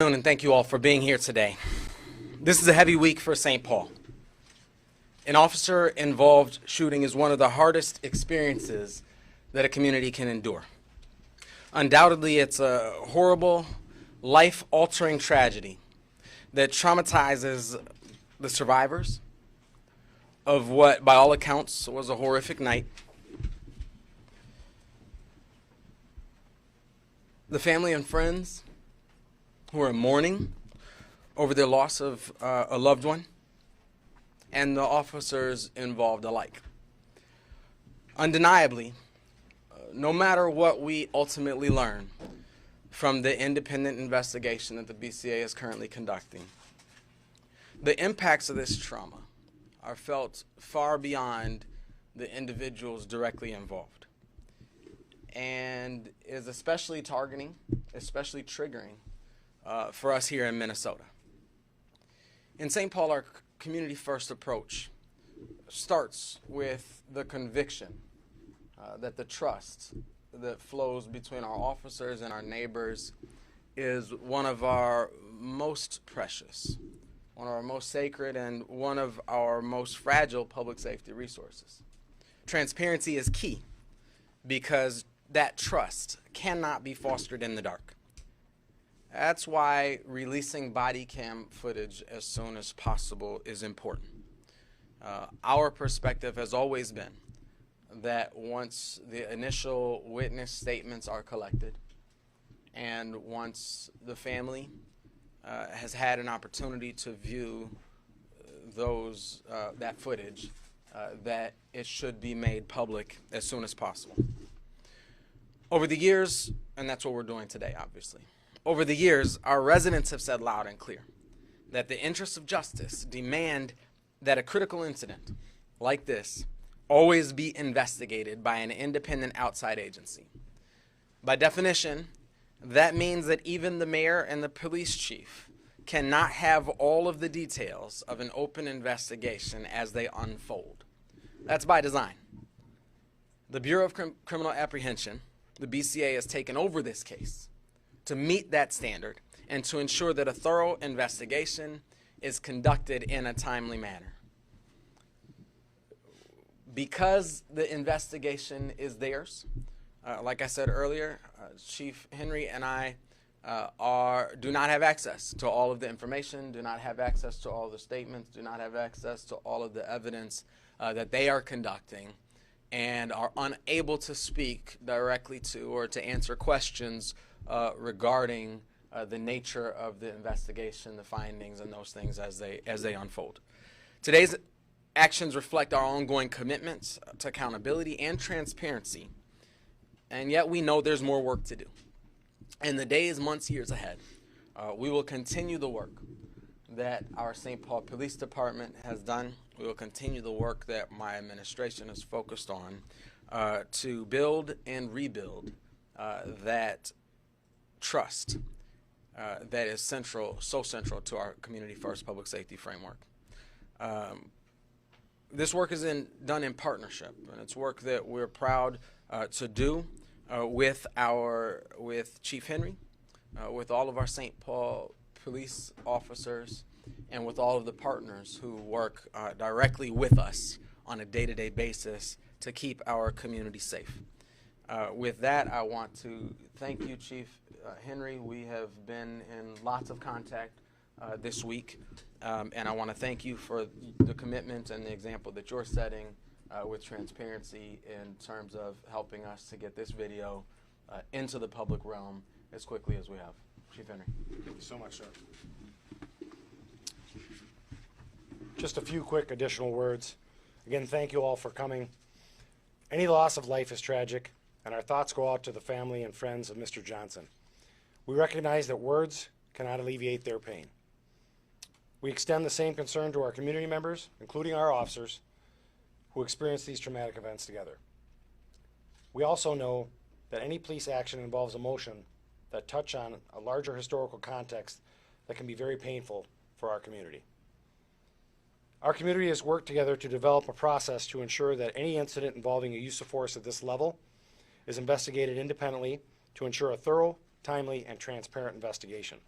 And thank you all for being here today. This is a heavy week for St. Paul. An officer-involved shooting is one of the hardest experiences that a community can endure. Undoubtedly, it's a horrible, life-altering tragedy that traumatizes the survivors of what, by all accounts, was a horrific night. The family and friends who are mourning over their loss of a loved one, and the officers involved alike. Undeniably, no matter what we ultimately learn from the independent investigation that the BCA is currently conducting, the impacts of this trauma are felt far beyond the individuals directly involved, and is especially targeting, especially triggering for us here in Minnesota. In St. Paul, our community first approach starts with the conviction that the trust that flows between our officers and our neighbors is one of our most precious, one of our most sacred, and one of our most fragile public safety resources. Transparency is key because that trust cannot be fostered in the dark. That's why releasing body cam footage as soon as possible is important. Our perspective has always been that once the initial witness statements are collected and once the family has had an opportunity to view that footage, that it should be made public as soon as possible. Over the years, and that's what we're doing today, obviously. Over the years, our residents have said loud and clear that the interests of justice demand that a critical incident like this always be investigated by an independent outside agency. By definition, that means that even the mayor and the police chief cannot have all of the details of an open investigation as they unfold. That's by design. The Bureau of Criminal Apprehension, the BCA, has taken over this case to meet that standard and to ensure that a thorough investigation is conducted in a timely manner. Because the investigation is theirs, like I said earlier, Chief Henry and I do not have access to all of the information, do not have access to all the statements, do not have access to all of the evidence that they are conducting, and are unable to speak directly to or to answer questions regarding the nature of the investigation, the findings, and those things as they unfold. Today's actions reflect our ongoing commitments to accountability and transparency, and yet we know there's more work to do. In the days, months, years ahead, we will continue the work that our St. Paul Police Department has done. We will continue the work that my administration is focused on to build and rebuild that trust that is so central to our community first public safety framework. This work is done in partnership, and it's work that we're proud to do with Chief Henry, with all of our St. Paul police officers, and with all of the partners who work directly with us on a day-to-day basis to keep our community safe. With that, I want to thank you, Chief Henry. We have been in lots of contact this week, and I want to thank you for the commitment and the example that you're setting with transparency in terms of helping us to get this video into the public realm as quickly as we have. Chief Henry. Thank you so much, sir. Just a few quick additional words. Again, thank you all for coming. Any loss of life is tragic, and our thoughts go out to the family and friends of Mr. Johnson. We recognize that words cannot alleviate their pain. We extend the same concern to our community members, including our officers, who experience these traumatic events together. We also know that any police action involves emotion that touch on a larger historical context that can be very painful for our community. Our community has worked together to develop a process to ensure that any incident involving a use of force at this level is investigated independently to ensure a thorough, timely, and transparent investigation.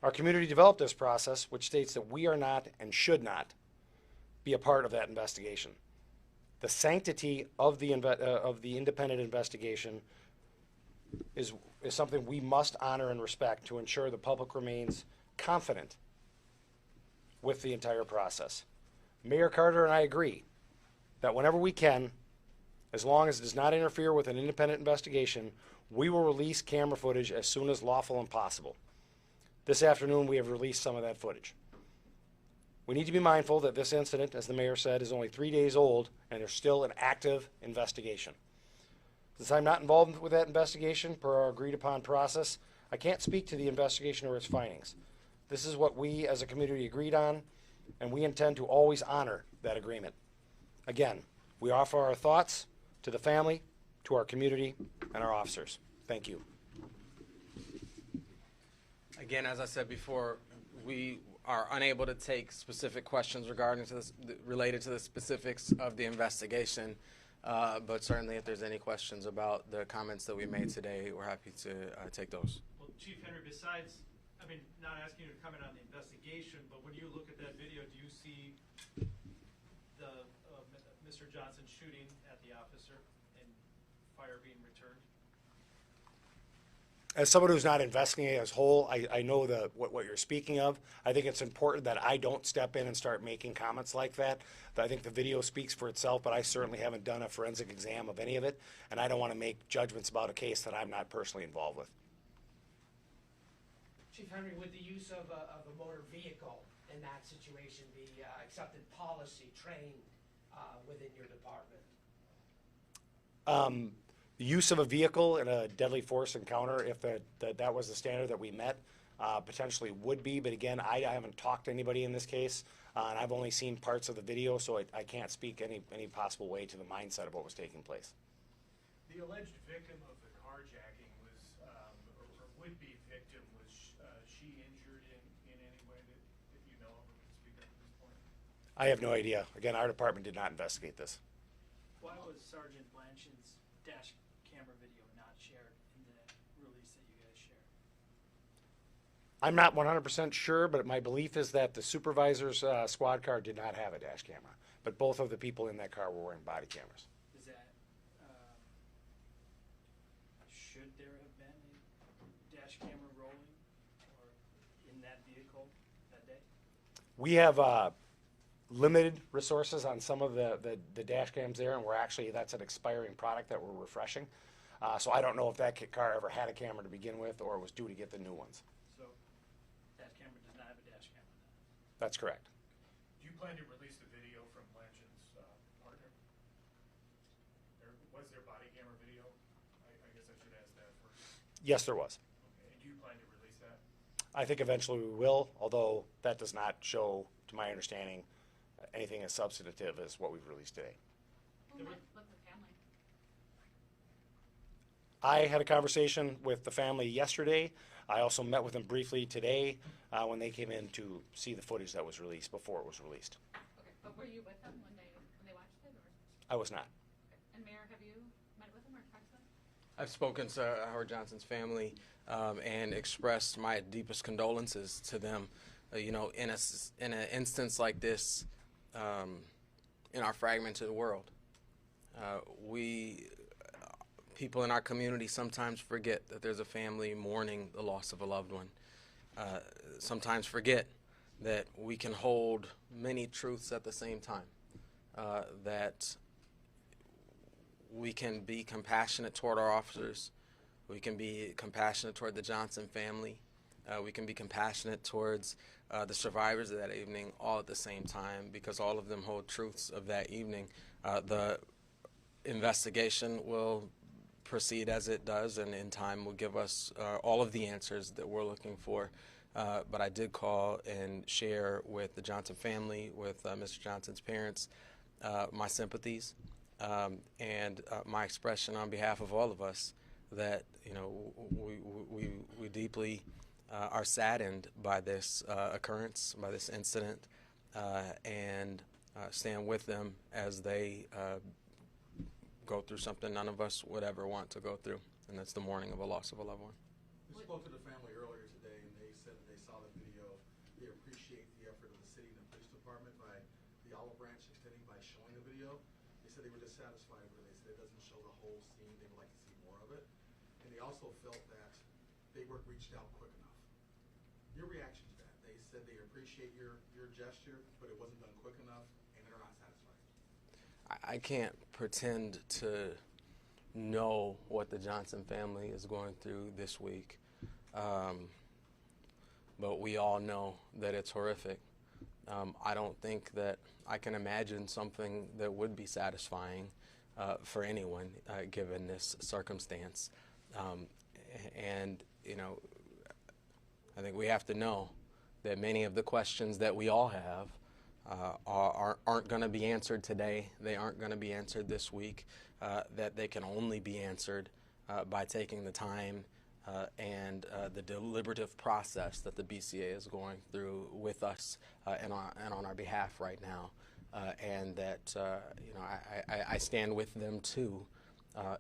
Our community developed this process, which states that we are not and should not be a part of that investigation. The sanctity of the independent investigation is something we must honor and respect to ensure the public remains confident with the entire process. Mayor Carter and I agree that whenever we can, as long as it does not interfere with an independent investigation, we will release camera footage as soon as lawful and possible. This afternoon, we have released some of that footage. We need to be mindful that this incident, as the mayor said, is only 3 days old and there's still an active investigation. Since I'm not involved with that investigation per our agreed upon process, I can't speak to the investigation or its findings. This is what we as a community agreed on, and we intend to always honor that agreement. Again, we offer our thoughts to the family, to our community, and our officers. Thank you. Again, as I said before, we are unable to take specific questions related to the specifics of the investigation, but certainly if there's any questions about the comments that we made today, we're happy to take those. Well, Chief Henry, besides, I mean, not asking you to comment on the investigation, but when you look at that video, do you see the Mr. Johnson shooting at the officer and fire being returned? As someone who's not investigating as whole, I know what you're speaking of. I think it's important that I don't step in and start making comments like that. I think the video speaks for itself, but I certainly haven't done a forensic exam of any of it, and I don't want to make judgments about a case that I'm not personally involved with. Chief Henry, would the use of a motor vehicle in that situation be accepted policy, trained within your department? The use of a vehicle in a deadly force encounter, if that was the standard that we met, potentially would be. But again, I haven't talked to anybody in this case, and I've only seen parts of the video, so I can't speak any possible way to the mindset of what was taking place. The alleged victim of the carjacking was, or would-be victim, was she injured in any way that you know of or can speak of at this point? I have no idea. Again, our department did not investigate this. Why was Sergeant Blanshan's dash camera video not shared in the release that you guys shared? I'm not 100% sure, but my belief is that the supervisor's squad car did not have a dash camera, but both of the people in that car were wearing body cameras. Is that, should there have been a dash camera rolling or in that vehicle that day? We have limited resources on some of the dash cams there, and that's an expiring product that we're refreshing. So I don't know if that car ever had a camera to begin with or was due to get the new ones. So that camera does not have a dash camera then? That's correct. Do you plan to release the video from Blanshan's partner? Was there body camera video? I guess I should ask that first. Yes, there was. Okay. And do you plan to release that? I think eventually we will, although that does not show, to my understanding, anything as substantive as what we've released today. Who met with the family? I had a conversation with the family yesterday. I also met with them briefly today when they came in to see the footage that was released before it was released. Okay, but were you with them when they watched it, or? I was not. Okay. And Mayor, have you met with them or talked to them? I've spoken to Howard Johnson's family and expressed my deepest condolences to them. You know, in an instance like this, in our fragmented world, people in our community sometimes forget that there's a family mourning the loss of a loved one. Sometimes forget that we can hold many truths at the same time, that we can be compassionate toward our officers, we can be compassionate toward the Johnson family, we can be compassionate towards the survivors of that evening all at the same time, because all of them hold truths of that evening. The investigation will proceed as it does, and in time will give us all of the answers that we're looking for. But I did call and share with the Johnson family, with Mr. Johnson's parents, my sympathies and my expression on behalf of all of us that, you know, we deeply are saddened by this occurrence, by this incident, and stand with them as they go through something none of us would ever want to go through, and that's the mourning of a loss of a loved one. We spoke to the family earlier today, and they said they saw the they appreciate the effort of the city and the police department by the olive branch extending by showing the video. They said they were dissatisfied with it. They said it doesn't show the whole scene. They would like to see more of it. And they also felt that they weren't reached out quick enough. Your reaction to that? They said they appreciate your gesture, but it wasn't done quick enough, and they're not satisfied. I can't pretend to know what the Johnson family is going through this week, but we all know that it's horrific. I don't think that I can imagine something that would be satisfying for anyone given this circumstance. And, you know, I think we have to know that many of the questions that we all have aren't going to be answered today. They aren't going to be answered this week. That they can only be answered by taking the time and the deliberative process that the BCA is going through with us and on our behalf right now. And that, you know, I stand with them too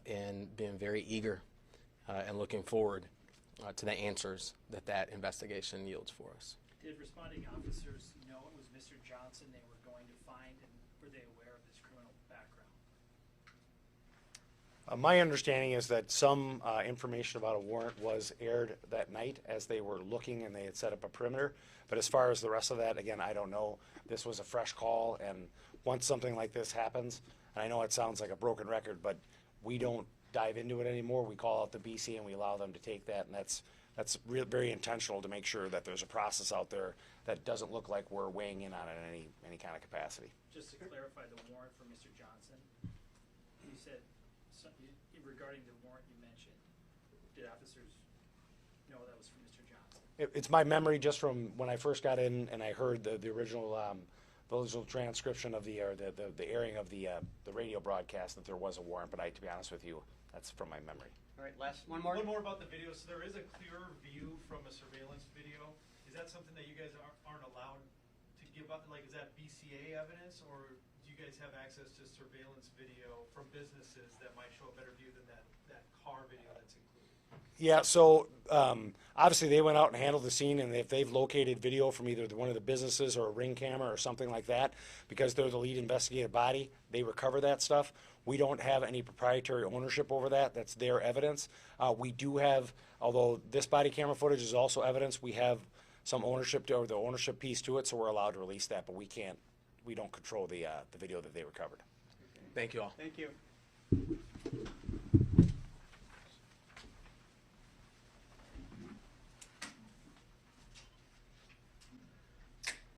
in being very eager and looking forward to the answers that that investigation yields for us. Did responding officers know it was Mr. Johnson they were going to find, and were they aware of his criminal background? My understanding is that some information about a warrant was aired that night as they were looking and they had set up a perimeter. But as far as the rest of that, again, I don't know. This was a fresh call, and once something like this happens, and I know it sounds like a broken record, but we don't dive into it anymore. We call out the BC and we allow them to take that, and that's very intentional to make sure that there's a process out there that doesn't look like we're weighing in on it in any kind of capacity. Just to clarify the warrant for Mr. Johnson, you said regarding the warrant you mentioned, did officers know that was for Mr. Johnson? It's my memory just from when I first got in and I heard the original transcription of the airing of the radio broadcast that there was a warrant, but to be honest with you, that's from my memory. All right, last one more. One more about the video. So there is a clearer view from a surveillance video. Is that something that you guys aren't allowed to give up? Like, is that BCA evidence, or do you guys have access to surveillance video from businesses that might show a better view than that car video that's included? Yeah, so obviously they went out and handled the scene, and if they've located video from either one of the businesses or a Ring camera or something like that, because they're the lead investigative body, they recover that stuff. We don't have any proprietary ownership over that. That's their evidence. We do have, although this body camera footage is also evidence, we have some ownership or the ownership piece to it, so we're allowed to release that, but we don't control the video that they recovered. Thank you all. Thank you.